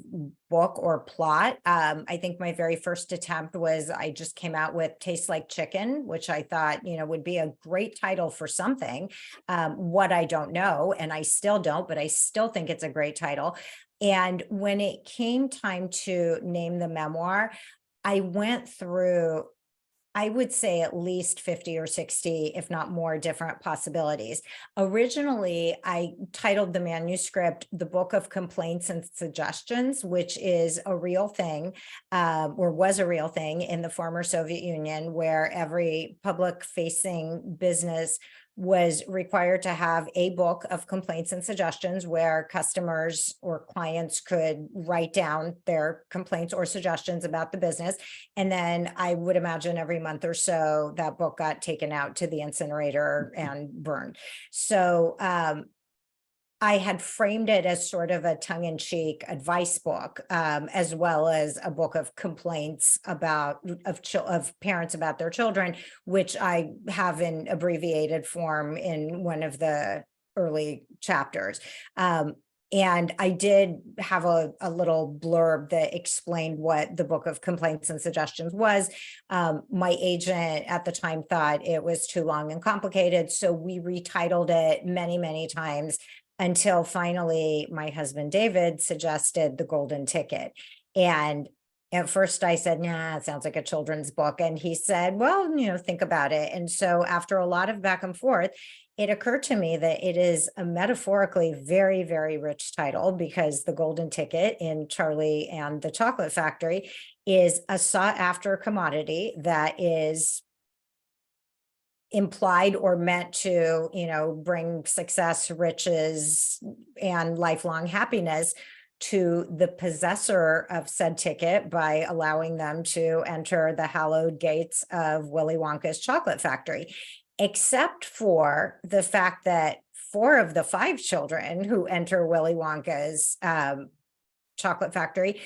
book or plot. I think my very first attempt was I just came out with Tastes Like Chicken, which I thought, would be a great title for something. What I don't know, and I still don't, but I still think it's a great title. And when it came time to name the memoir, I went through, I would say, at least 50 or 60, if not more, different possibilities. Originally, I titled the manuscript The Book of Complaints and Suggestions, which is a real thing, or was a real thing in the former Soviet Union, where every public-facing business was required to have a book of complaints and suggestions where customers or clients could write down their complaints or suggestions about the business. And then I would imagine every month or so that book got taken out to the incinerator and burned. So I had framed it as sort of a tongue-in-cheek advice book, as well as a book of complaints of parents about their children, which I have in abbreviated form in one of the early chapters. And I did have a little blurb that explained what the book of complaints and suggestions was. My agent at the time thought it was too long and complicated, so we retitled it many, many times, until finally my husband David suggested The Golden Ticket. And at first I said, nah, it sounds like a children's book. And he said, well, think about it. And so after a lot of back and forth, it occurred to me that it is a metaphorically very, very rich title, because The Golden Ticket in Charlie and the Chocolate Factory is a sought after commodity that is implied or meant to, bring success, riches, and lifelong happiness to the possessor of said ticket by allowing them to enter the hallowed gates of Willy Wonka's chocolate factory, except for the fact that 4 of the 5 children who enter Willy Wonka's chocolate factory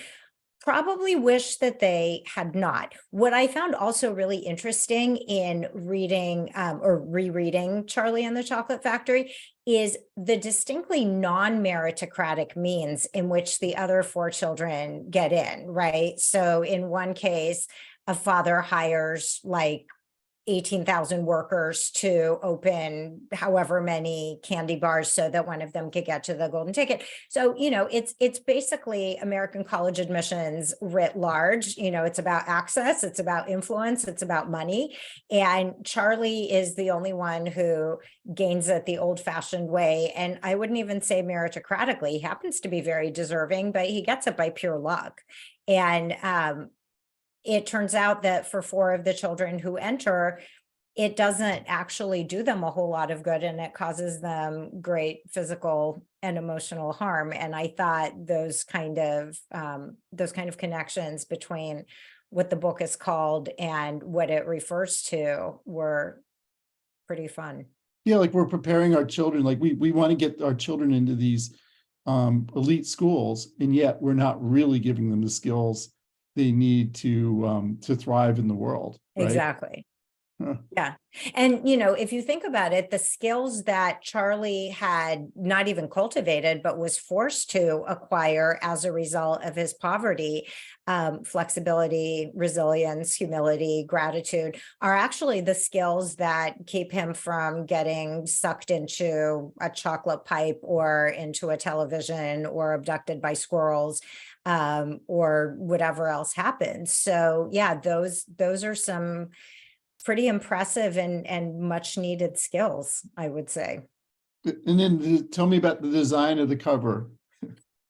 probably wish that they had not. What I found also really interesting in reading or rereading Charlie and the Chocolate Factory is the distinctly non-meritocratic means in which the other 4 children get in, right? So in one case, a father hires like 18,000 workers to open however many candy bars so that one of them could get to the golden ticket. So, it's basically American college admissions writ large. It's about access, it's about influence, it's about money. And Charlie is the only one who gains it the old-fashioned way. And I wouldn't even say meritocratically. He happens to be very deserving, but he gets it by pure luck. And it turns out that for 4 of the children who enter, it doesn't actually do them a whole lot of good, and it causes them great physical and emotional harm. And I thought those kind of connections between what the book is called and what it refers to were pretty fun. Yeah, like we're preparing our children, like we want to get our children into these elite schools, and yet we're not really giving them the skills they need to thrive in the world. Right? Exactly. Huh. Yeah. And, if you think about it, the skills that Charlie had not even cultivated, but was forced to acquire as a result of his poverty, flexibility, resilience, humility, gratitude, are actually the skills that keep him from getting sucked into a chocolate pipe or into a television or abducted by squirrels, or whatever else happens. So yeah, those are some pretty impressive and much needed skills, I would say. And then tell me about the design of the cover.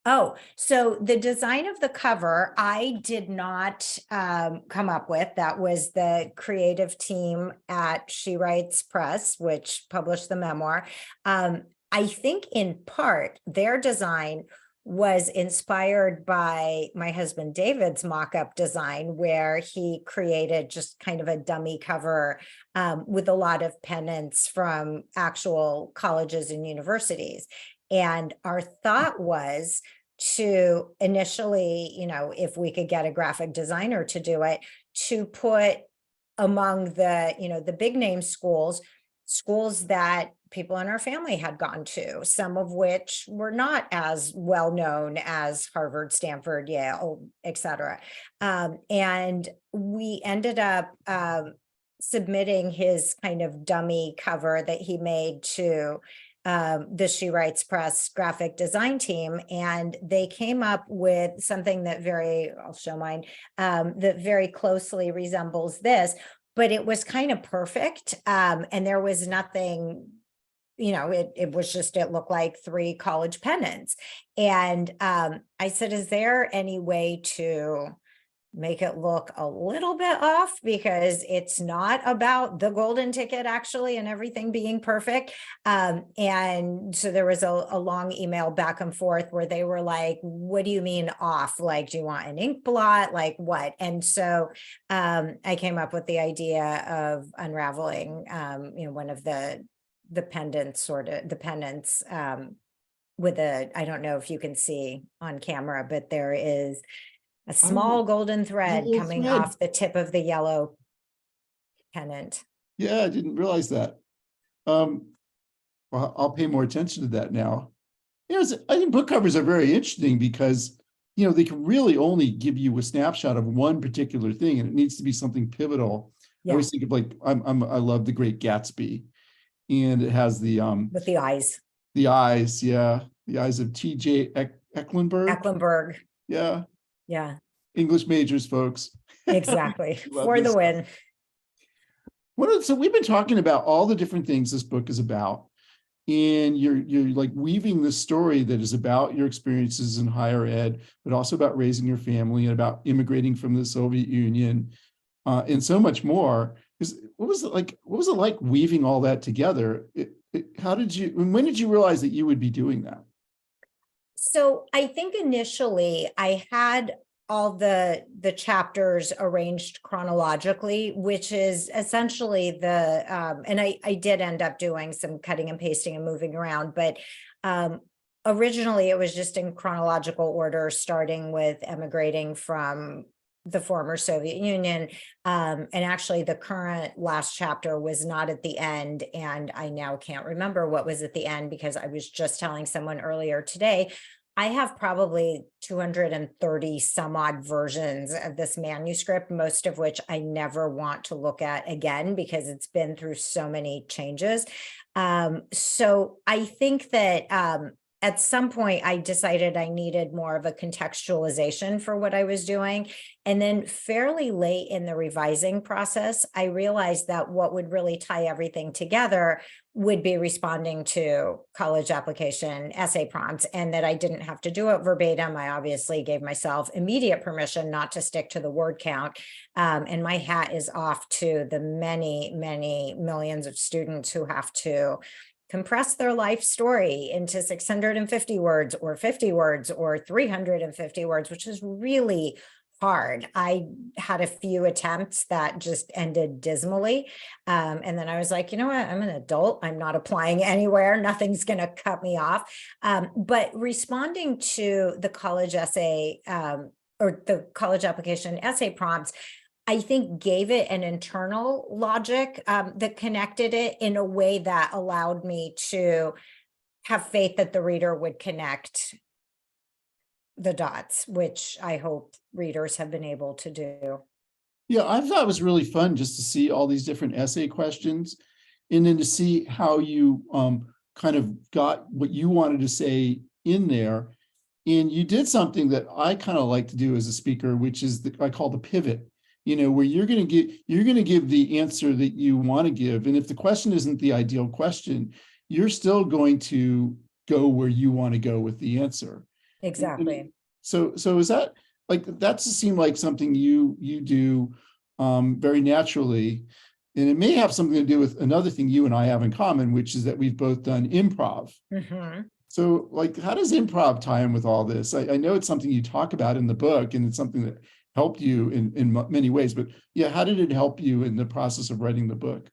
Oh, so the design of the cover, I did not come up with. That was the creative team at She Writes Press, which published the memoir. I think in part their design was inspired by my husband David's mock-up design, where he created just kind of a dummy cover with a lot of pennants from actual colleges and universities. And our thought was to initially, if we could get a graphic designer to do it, to put among the, the big name schools that people in our family had gone to, some of which were not as well known as Harvard, Stanford, Yale, et cetera. And we ended up submitting his kind of dummy cover that he made to the She Writes Press graphic design team, and they came up with something that I'll show mine, that very closely resembles this, but it was kind of perfect. And there was nothing, it was just, it looked like 3 college pennants. And I said, is there any way to make it look a little bit off, because it's not about the golden ticket actually and everything being perfect. And so there was a long email back and forth where they were like, what do you mean off? Like, do you want an ink blot? Like what? And so I came up with the idea of unraveling, one of the pendants, with I don't know if you can see on camera, but there is a small golden thread little coming thread. off the tip of the yellow pennant. Yeah, I didn't realize that. Well, I'll pay more attention to that now. I think book covers are very interesting because, they can really only give you a snapshot of one particular thing, and it needs to be something pivotal. I always think of I love The Great Gatsby, and it has With the eyes. the eyes, yeah, the eyes of T.J. Ecklenburg. Yeah. Yeah, English majors, folks. exactly. Love For this the stuff. win. So we've been talking about all the different things this book is about, and you're like weaving this story that is about your experiences in higher ed, but also about raising your family and about immigrating from the Soviet Union, and so much more. What was it like? What was it like weaving all that together? When did you realize that you would be doing that? So I think initially I had all the chapters arranged chronologically, which is essentially and I did end up doing some cutting and pasting and moving around, but originally it was just in chronological order, starting with emigrating from the former Soviet Union. And actually the current last chapter was not at the end. And I now can't remember what was at the end, because I was just telling someone earlier today, I have probably 230 some odd versions of this manuscript, most of which I never want to look at again because it's been through so many changes. So I think that at some point I decided I needed more of a contextualization for what I was doing. And then fairly late in the revising process, I realized that what would really tie everything together would be responding to college application essay prompts, and that I didn't have to do it verbatim. I obviously gave myself immediate permission not to stick to the word count. And my hat is off to the many, many millions of students who have to compress their life story into 650 words or 50 words or 350 words, which is really hard. I had a few attempts that just ended dismally. And then I was like, you know what? I'm an adult. I'm not applying anywhere. Nothing's going to cut me off. But responding to the college essay or the college application essay prompts, I think gave it an internal logic that connected it in a way that allowed me to have faith that the reader would connect the dots, which I hope readers have been able to do. Yeah, I thought it was really fun just to see all these different essay questions, and then to see how you kind of got what you wanted to say in there. And you did something that I kind of like to do as a speaker, which is I call the pivot. Where you're going to give the answer that you want to give, and if the question isn't the ideal question, you're still going to go where you want to go with the answer. Exactly. So is that that's seem like something you do very naturally, and it may have something to do with another thing you and I have in common, which is that we've both done improv. Mm-hmm. So how does improv tie in with all this? I know it's something you talk about in the book, and it's something that helped you in many ways, but yeah, how did it help you in the process of writing the book?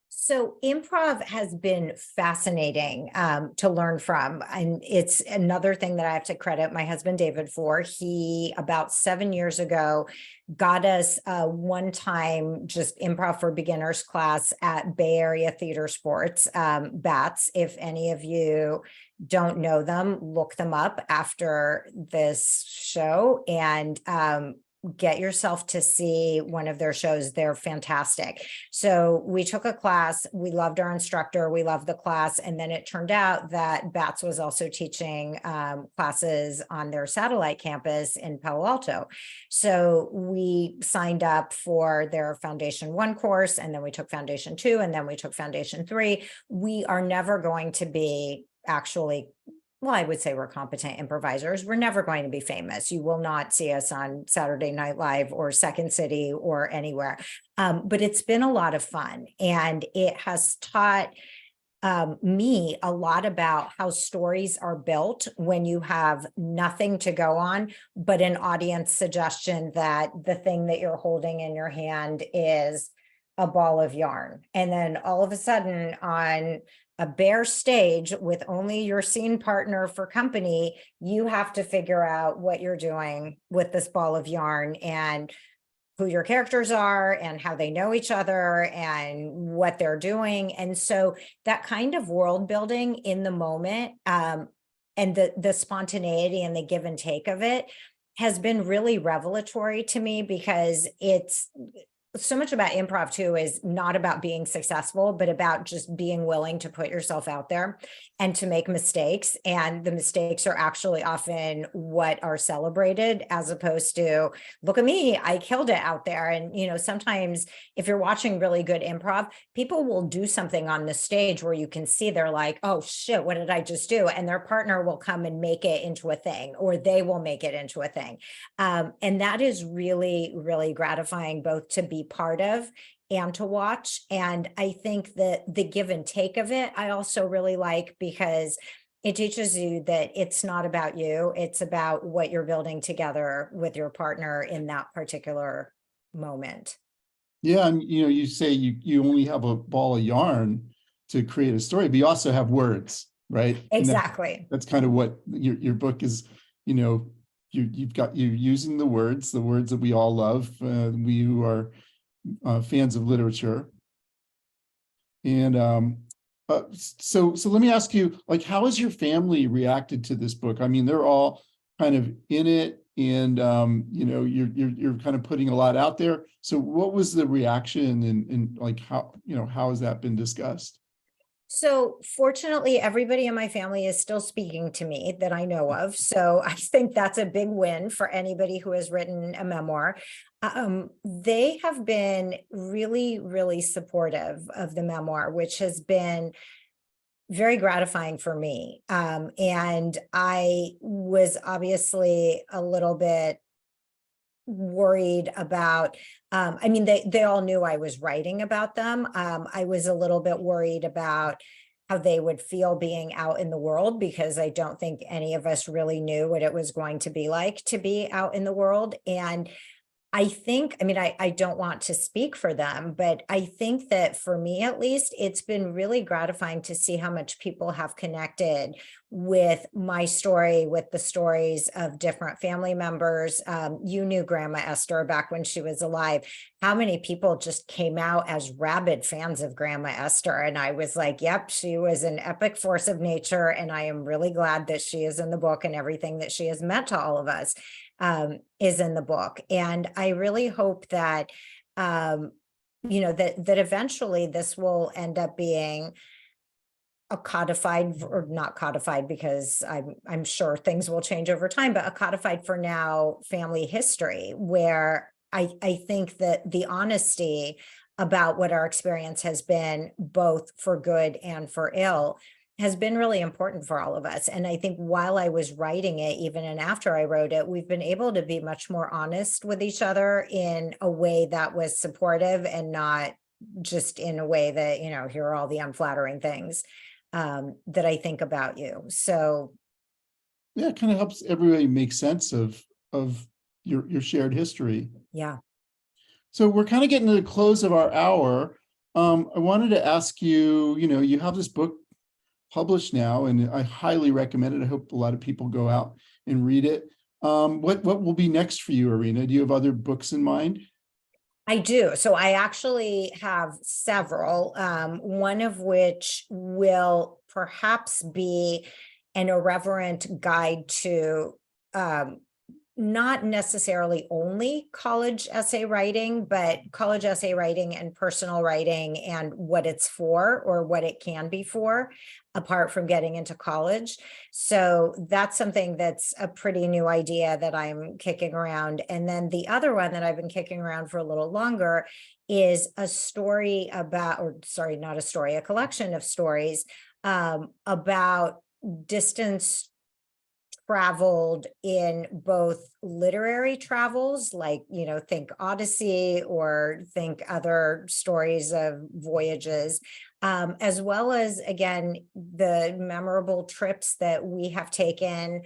So improv has been fascinating to learn from. And it's another thing that I have to credit my husband, David, for. He, about 7 years ago, got us a one-time just improv for beginners class at Bay Area Theater Sports, BATS. If any of you don't know them, look them up after this show and get yourself to see one of their shows. They're fantastic. So we took a class, we loved our instructor, we loved the class. And then it turned out that BATS was also teaching classes on their satellite campus in Palo Alto. So we signed up for their Foundation 1 course, and then we took Foundation 2, and then we took Foundation 3. We are never going to be actually well, I would say we're competent improvisers. We're never going to be famous. You will not see us on Saturday Night Live or Second City or anywhere. But it's been a lot of fun, and it has taught me a lot about how stories are built when you have nothing to go on, but an audience suggestion that the thing that you're holding in your hand is a ball of yarn. And then all of a sudden, on a bare stage with only your scene partner for company, you have to figure out what you're doing with this ball of yarn and who your characters are and how they know each other and what they're doing. And so that kind of world building in the moment, and the spontaneity and the give and take of it has been really revelatory to me, because it's so much about improv too is not about being successful, but about just being willing to put yourself out there and to make mistakes. And the mistakes are actually often what are celebrated, as opposed to, look at me, I killed it out there. And, sometimes if you're watching really good improv, people will do something on the stage where you can see they're like, oh shit, what did I just do? And their partner will come and make it into a thing, or they will make it into a thing. And that is really, really gratifying, both to be part of and to watch. And I think that the give and take of it, I also really like, because it teaches you that it's not about you, it's about what you're building together with your partner in that particular moment. Yeah, and you say you only have a ball of yarn to create a story, but you also have words, right? Exactly. That's kind of what your book is. You've got you using the words that we all love. We who are fans of literature. And so let me ask you, like, how has your family reacted to this book? I mean, they're all kind of in it, and you're kind of putting a lot out there. So what was the reaction, and like how has that been discussed? So fortunately, everybody in my family is still speaking to me that I know of. So I think that's a big win for anybody who has written a memoir. They have been really, really supportive of the memoir, which has been very gratifying for me. And I was obviously a little bit worried about, I mean, they all knew I was writing about them. I was a little bit worried about how they would feel being out in the world, because I don't think any of us really knew what it was going to be like to be out in the world. And I think, I mean, I don't want to speak for them, but I think that for me, at least, it's been really gratifying to see how much people have connected with my story, with the stories of different family members. You knew Grandma Esther back when she was alive. How many people just came out as rabid fans of Grandma Esther? And I was like, yep, she was an epic force of nature. And I am really glad that she is in the book, and everything that she has meant to all of us is in the book. And I really hope that, that eventually this will end up being a codified, or not codified, because I'm sure things will change over time, but a codified for now family history, where I think that the honesty about what our experience has been, both for good and for ill, has been really important for all of us. And I think while I was writing it, even and after I wrote it, we've been able to be much more honest with each other in a way that was supportive, and not just in a way that, here are all the unflattering things that I think about you. So Yeah, it kind of helps everybody make sense of your shared history. yeah. So we're kind of getting to the close of our hour. I wanted to ask you, you have this book published now, and I highly recommend it. I hope a lot of people go out and read it. What will be next for you, Irena? Do you have other books in mind? I do. So I actually have several, one of which will perhaps be an irreverent guide to not necessarily only college essay writing, but college essay writing and personal writing, and what it's for, or what it can be for, apart from getting into college. So that's something that's a pretty new idea that I'm kicking around. And then the other one that I've been kicking around for a little longer is a story about, or sorry, not a story, a collection of stories about distance traveled in both literary travels, like, think Odyssey or think other stories of voyages, as well as, again, the memorable trips that we have taken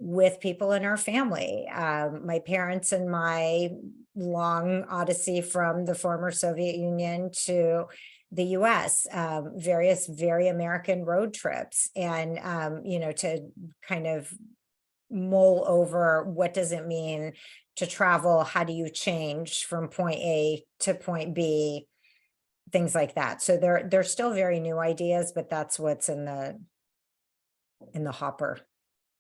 with people in our family. My parents and my long odyssey from the former Soviet Union to the US, various very American road trips, and, to kind of mull over what does it mean to travel? How do you change from point A to point B? Things like that. So they're still very new ideas, but that's what's in the hopper.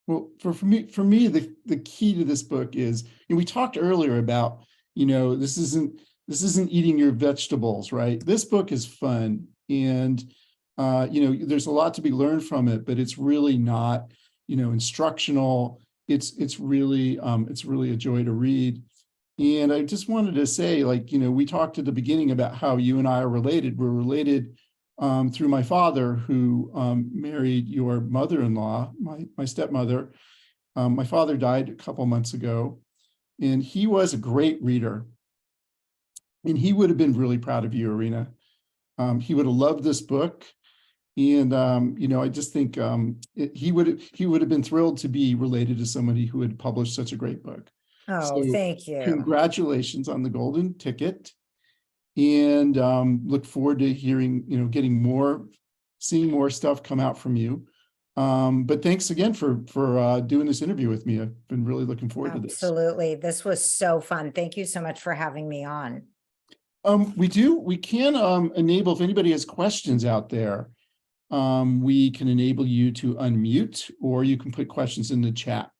Well, for me, the key to this book is, we talked earlier about, this isn't eating your vegetables, right? This book is fun, and there's a lot to be learned from it, but it's really not, instructional. It's really a joy to read. And I just wanted to say, we talked at the beginning about how you and I are related. We're related through my father, who married your mother-in-law, my stepmother. My father died a couple months ago, and he was a great reader. And he would have been really proud of you, Irena. He would have loved this book. And, I just think he would have been thrilled to be related to somebody who had published such a great book. Oh, So thank you. congratulations on the golden ticket. And look forward to hearing, seeing more stuff come out from you. But thanks again for doing this interview with me. I've been really looking forward to this. Absolutely. This was so fun. Thank you so much for having me on. We can enable, if anybody has questions out there, we can enable you to unmute, or you can put questions in the chat.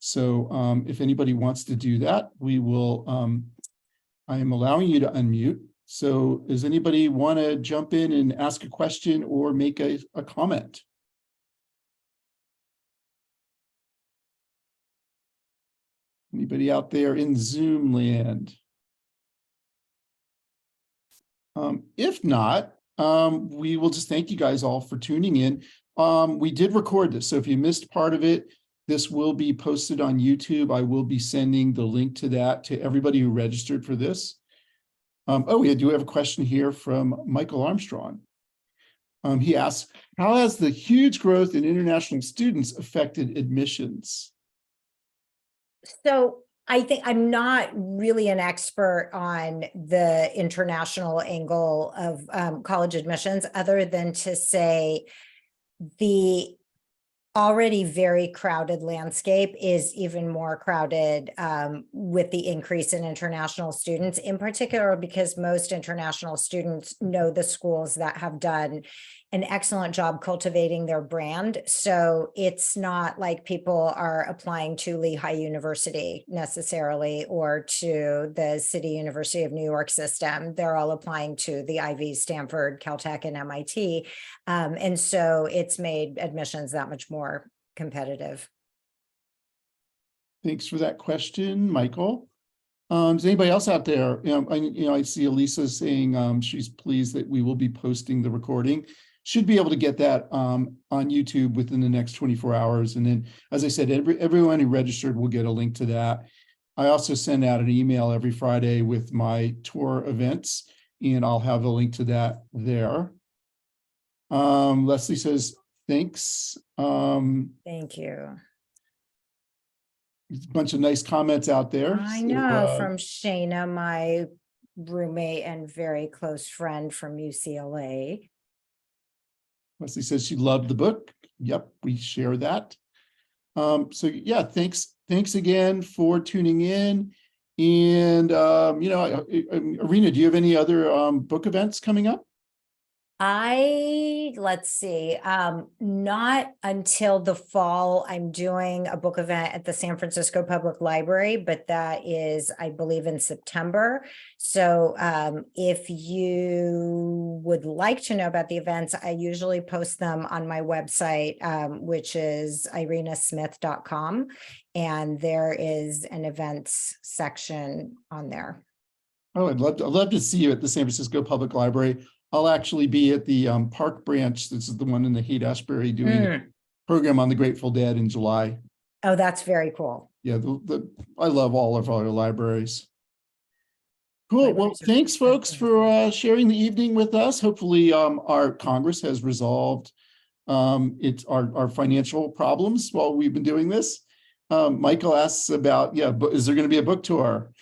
So if anybody wants to do that, we will, I am allowing you to unmute. So does anybody want to jump in and ask a question or make a comment? Anybody out there in Zoom land? If not, we will just thank you guys all for tuning in. We did record this, so if you missed part of it, this will be posted on YouTube. I will be sending the link to that to everybody who registered for this. We do have a question here from Michael Armstrong. He asks, how has the huge growth in international students affected admissions? So I think I'm not really an expert on the international angle of college admissions, other than to say the already very crowded landscape is even more crowded with the increase in international students, in particular because most international students know the schools that have done an excellent job cultivating their brand. So it's not like people are applying to Lehigh University necessarily, or to the City University of New York system. They're all applying to the Ivy, Stanford, Caltech, and MIT. And so it's made admissions that much more competitive. Thanks for that question, Michael. Is anybody else out there? I see Elisa saying she's pleased that we will be posting the recording. Should be able to get that on YouTube within the next 24 hours. And then, as I said, everyone who registered will get a link to that. I also send out an email every Friday with my tour events, and I'll have a link to that there. Leslie says, thanks. Thank you. There's a bunch of nice comments out there. I know, from Shayna, my roommate and very close friend from UCLA. Leslie says she loved the book. Yep, we share that. So yeah, thanks again for tuning in. And Irena, do you have any other book events coming up? Let's see, not until the fall. I'm doing a book event at the San Francisco Public Library, but that is, I believe, in September. So if you would like to know about the events, I usually post them on my website, which is irenasmith.com. And there is an events section on there. Oh, I'd love to see you at the San Francisco Public Library. I'll actually be at the Park branch. This is the one in the Haight-Ashbury doing program on the Grateful Dead in July. Oh, that's very cool. Yeah, I love all of our libraries. Cool. Well, Libraries are thanks, folks, fantastic. for sharing the evening with us. Hopefully, our Congress has resolved it's our financial problems while we've been doing this. Michael asks about, is there going to be a book tour?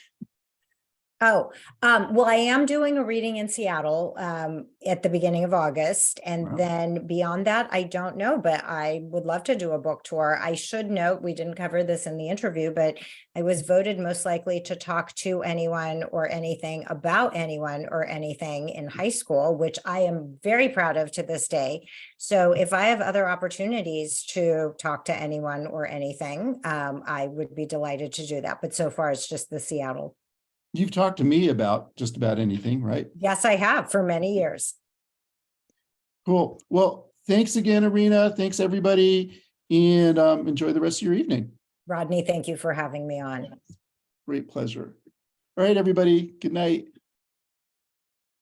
Oh, well, I am doing a reading in Seattle at the beginning of August. And Wow. then beyond that, I don't know, but I would love to do a book tour. I should note, we didn't cover this in the interview, but I was voted most likely to talk to anyone or anything about anyone or anything in high school, which I am very proud of to this day. So if I have other opportunities to talk to anyone or anything, I would be delighted to do that. But so far, it's just the Seattle. You've talked to me about just about anything, right? Yes, I have for many years. Cool. Well, thanks again, Irena. Thanks, everybody. And enjoy the rest of your evening. Rodney, thank you for having me on. Great pleasure. All right, everybody. Good night.